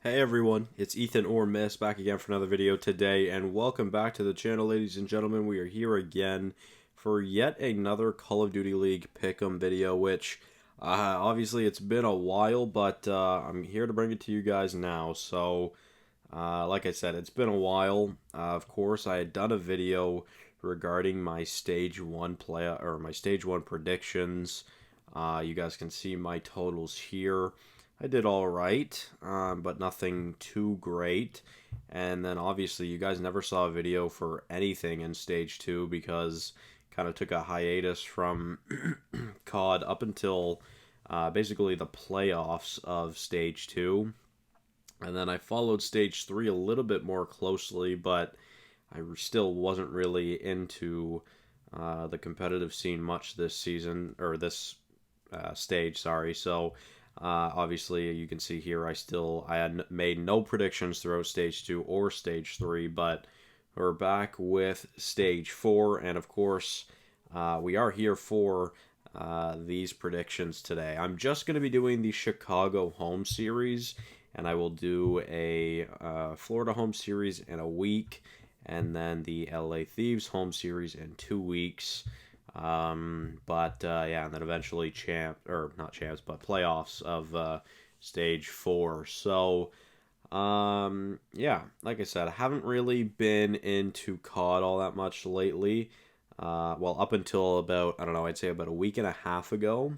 Hey everyone, it's Ethan or Miss back again for another video today, and welcome back to the channel, ladies and gentlemen. We are here again for yet another Call of Duty League Pick'em video, which obviously it's been a while, but I'm here to bring it to you guys now. So, like I said, it's been a while. Of course, I had done a video regarding my Stage 1 my Stage 1 predictions. You guys can see my totals here. I did all right, but nothing too great. And then obviously you guys never saw a video for anything in Stage 2 because kind of took a hiatus from COD up until basically the playoffs of Stage 2. And then I followed Stage 3 a little bit more closely, but I still wasn't really into the competitive scene much this season, or this stage, sorry. So obviously, you can see here I had made no predictions throughout Stage 2 or Stage 3, but we're back with Stage 4, and of course, we are here for these predictions today. I'm just going to be doing the Chicago home series, and I will do a Florida home series in a week, and then the LA Thieves home series in 2 weeks. Yeah, and then eventually not champs, but playoffs of Stage 4. So, yeah, like I said, I haven't really been into COD all that much lately. Well, up until about, I don't know, I'd say about a week and a half ago.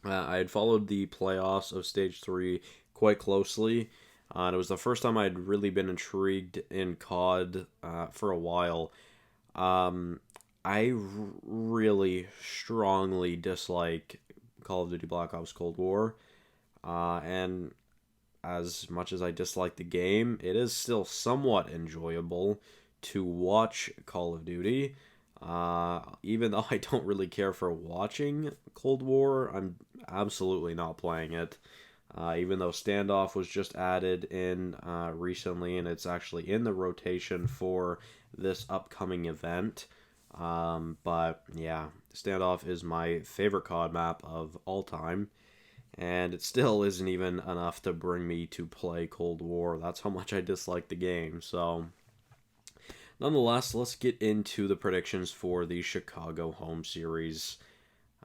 I had followed the playoffs of Stage 3 quite closely. And it was the first time I'd really been intrigued in COD for a while. I really strongly dislike Call of Duty Black Ops Cold War. And as much as I dislike the game, it is still somewhat enjoyable to watch Call of Duty. Even though I don't really care for watching Cold War, I'm absolutely not playing it. Even though Standoff was just added in recently, and it's actually in the rotation for this upcoming event. But yeah, Standoff is my favorite COD map of all time, and it still isn't even enough to bring me to play Cold War. That's how much I dislike the game. So, nonetheless, let's get into the predictions for the Chicago home series.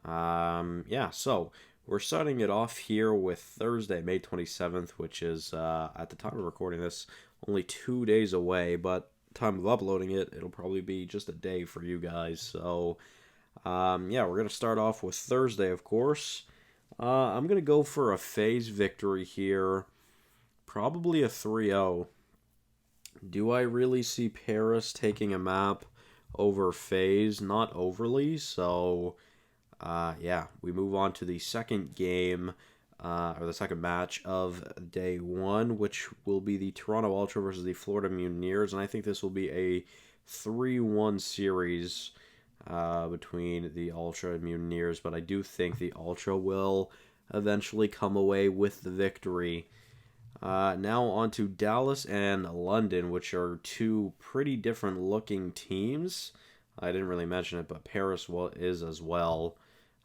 Yeah, so we're starting it off here with Thursday, May 27th, which is, at the time of recording this, only 2 days away, but time of uploading it, it'll probably be just a day for you guys. So, yeah, we're going to start off with Thursday, of course. I'm going to go for a FaZe victory here, probably a 3-0. Do I really see Paris taking a map over FaZe? Not overly, so yeah, we move on to the second game, or the second match of day one, which will be the Toronto Ultra versus the Florida Mutineers, and I think this will be a 3-1 series between the Ultra and Mutineers, but I do think the Ultra will eventually come away with the victory. Now on to Dallas and London, which are two pretty different looking teams. I didn't really mention it, but Paris is as well.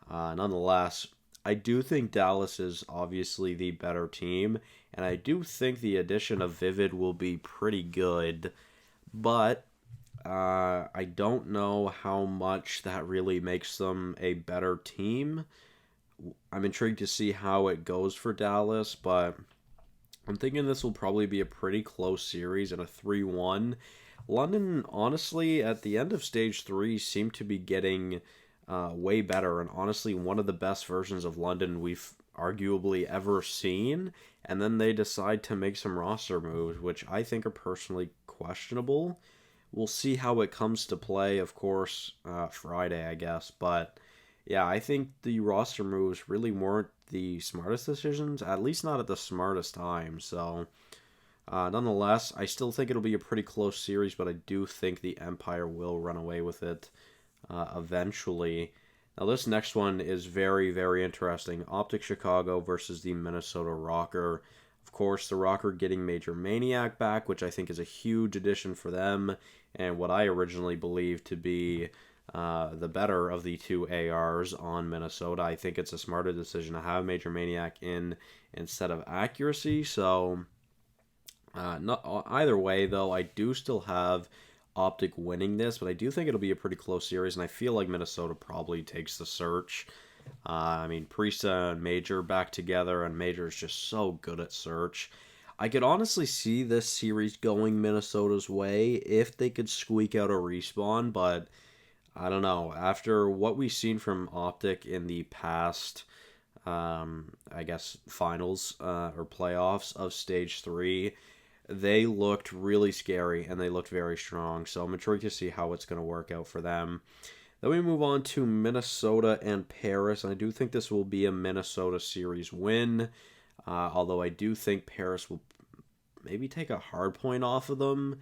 Nonetheless, I do think Dallas is obviously the better team, and I do think the addition of Vivid will be pretty good, but I don't know how much that really makes them a better team. I'm intrigued to see how it goes for Dallas, but I'm thinking this will probably be a pretty close series and a 3-1. London, honestly, at the end of Stage 3, seemed to be getting way better, and honestly, one of the best versions of London we've arguably ever seen. And then they decide to make some roster moves, which I think are personally questionable. We'll see how it comes to play, of course, Friday, I guess. But yeah, I think the roster moves really weren't the smartest decisions, at least not at the smartest time. So, nonetheless, I still think it'll be a pretty close series, but I do think the Empire will run away with it eventually. Now, this next one is very, very interesting. Optic Chicago versus the Minnesota Rocker. Of course, the Rocker getting Major Maniac back, which I think is a huge addition for them, and what I originally believed to be the better of the two ARs on Minnesota. I think it's a smarter decision to have Major Maniac in instead of Accuracy, so Not either way, though, I do still have Optic winning this, but I do think it'll be a pretty close series, and I feel like Minnesota probably takes the search. I mean, Priesta and Major back together, and Major is just so good at search. I could honestly see this series going Minnesota's way if they could squeak out a respawn, but I don't know. After what we've seen from Optic in the past, I guess, finals or playoffs of Stage 3, they looked really scary and they looked very strong. So I'm intrigued to see how it's going to work out for them. Then we move on to Minnesota and Paris. And I do think this will be a Minnesota series win. Although I do think Paris will maybe take a hard point off of them.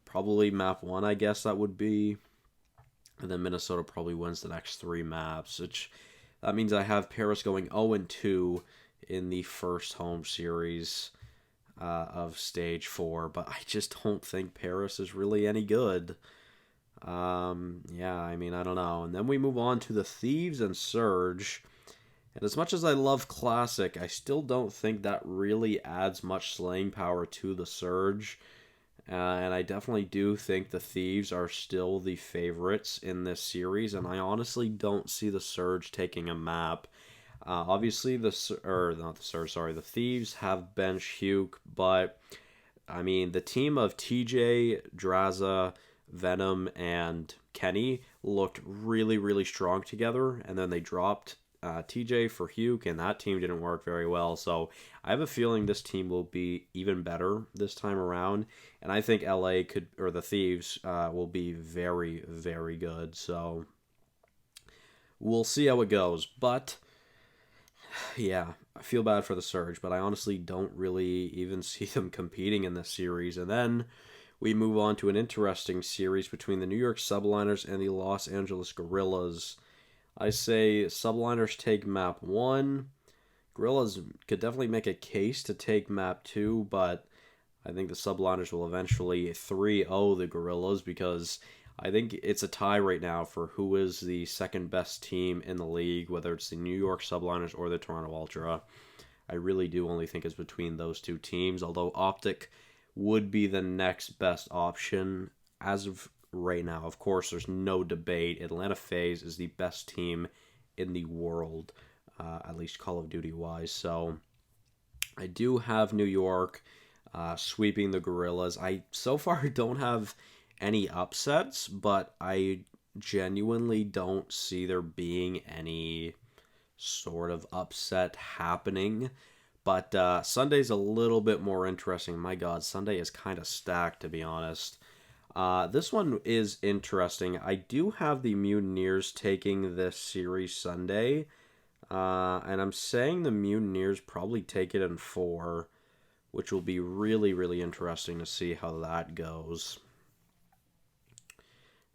Probably map 1, I guess that would be. And then Minnesota probably wins the next 3 maps, which that means I have Paris going 0-2 in the first home series of Stage 4, but I just don't think Paris is really any good. Yeah, I mean, I don't know. And then we move on to the Thieves and Surge. And as much as I love Classic, I still don't think that really adds much slaying power to the Surge. And I definitely do think the Thieves are still the favorites in this series, and I honestly don't see the Surge taking a map. Obviously, the Thieves have bench Huke, but I mean, the team of TJ, Draza, Venom, and Kenny looked really, really strong together, and then they dropped TJ for Huke, and that team didn't work very well. So I have a feeling this team will be even better this time around, and I think LA could, or the Thieves, will be very, very good. So we'll see how it goes. But yeah, I feel bad for the Surge, but I honestly don't really even see them competing in this series. And then we move on to an interesting series between the New York Subliners and the Los Angeles Guerrillas. I say Subliners take map 1. Guerrillas could definitely make a case to take map 2, but I think the Subliners will eventually 3-0 the Guerrillas because I think it's a tie right now for who is the second best team in the league, whether it's the New York Subliners or the Toronto Ultra. I really do only think it's between those two teams, although Optic would be the next best option as of right now. Of course, there's no debate. Atlanta FaZe is the best team in the world, at least Call of Duty wise. So I do have New York sweeping the Guerrillas. I so far don't have any upsets, but I genuinely don't see there being any sort of upset happening. But Sunday's a little bit more interesting. My God, Sunday is kind of stacked, to be honest. This one is interesting. I do have the Mutineers taking this series Sunday. And I'm saying the Mutineers probably take it in 4, which will be really, really interesting to see how that goes.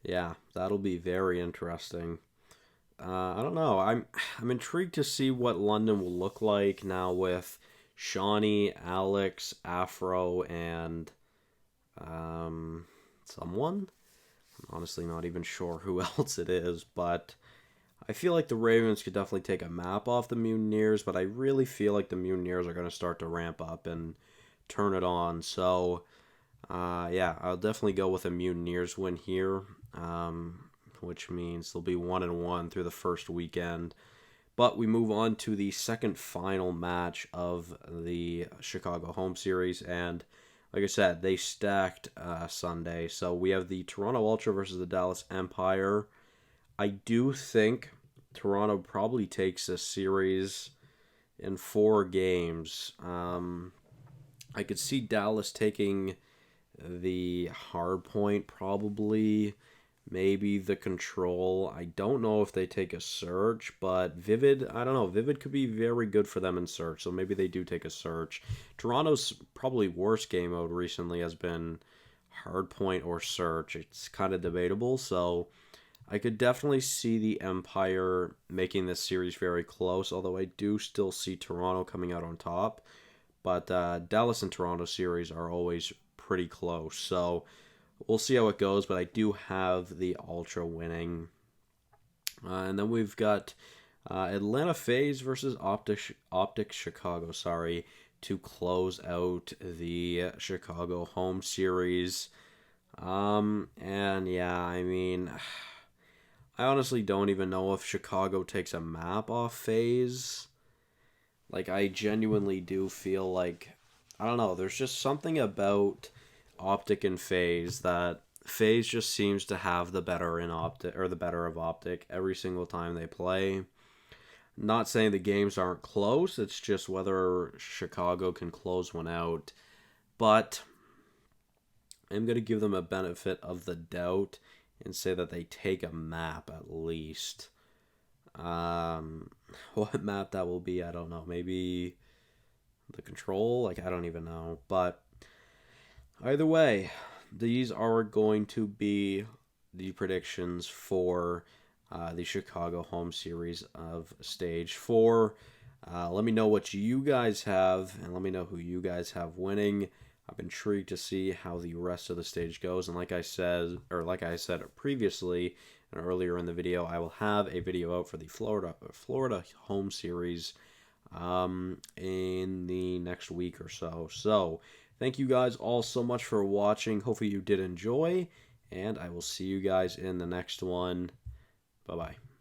Yeah, that'll be very interesting. I don't know. I'm intrigued to see what London will look like now with Shawnee, Alex, Afro, and someone. I'm honestly not even sure who else it is, but I feel like the Ravens could definitely take a map off the Mutineers, but I really feel like the Mutineers are going to start to ramp up and turn it on. So, yeah, I'll definitely go with a Mutineers win here, which means they'll be 1-1 through the first weekend. But we move on to the second final match of the Chicago home series, and like I said, they stacked Sunday. So we have the Toronto Ultra versus the Dallas Empire. I do think Toronto probably takes this series in 4 games. I could see Dallas taking the hard point probably, maybe the control. I don't know if they take a search, but Vivid, I don't know. Vivid could be very good for them in search, so maybe they do take a search. Toronto's probably worst game mode recently has been hard point or search. It's kind of debatable, so I could definitely see the Empire making this series very close, although I do still see Toronto coming out on top. But Dallas and Toronto series are always pretty close, so we'll see how it goes. But I do have the Ultra winning. And then we've got Atlanta FaZe versus Optic Chicago. Sorry, to close out the Chicago home series. And yeah, I mean, I honestly don't even know if Chicago takes a map off FaZe. Like, I genuinely do feel like, I don't know, there's just something about Optic and FaZe that FaZe just seems to have the better in Optic, or the better of Optic every single time they play. Not saying the games aren't close, it's just whether Chicago can close one out. But I'm going to give them a benefit of the doubt and say that they take a map at least. Um, what map that will be, I don't know. Maybe the control? Like, I don't even know. But either way, these are going to be the predictions for the Chicago home series of Stage 4. Let me know what you guys have, and let me know who you guys have winning. I'm intrigued to see how the rest of the stage goes, and like I said previously and earlier in the video, I will have a video out for the Florida home series in the next week or so. So, thank you guys all so much for watching. Hopefully you did enjoy, and I will see you guys in the next one. Bye-bye.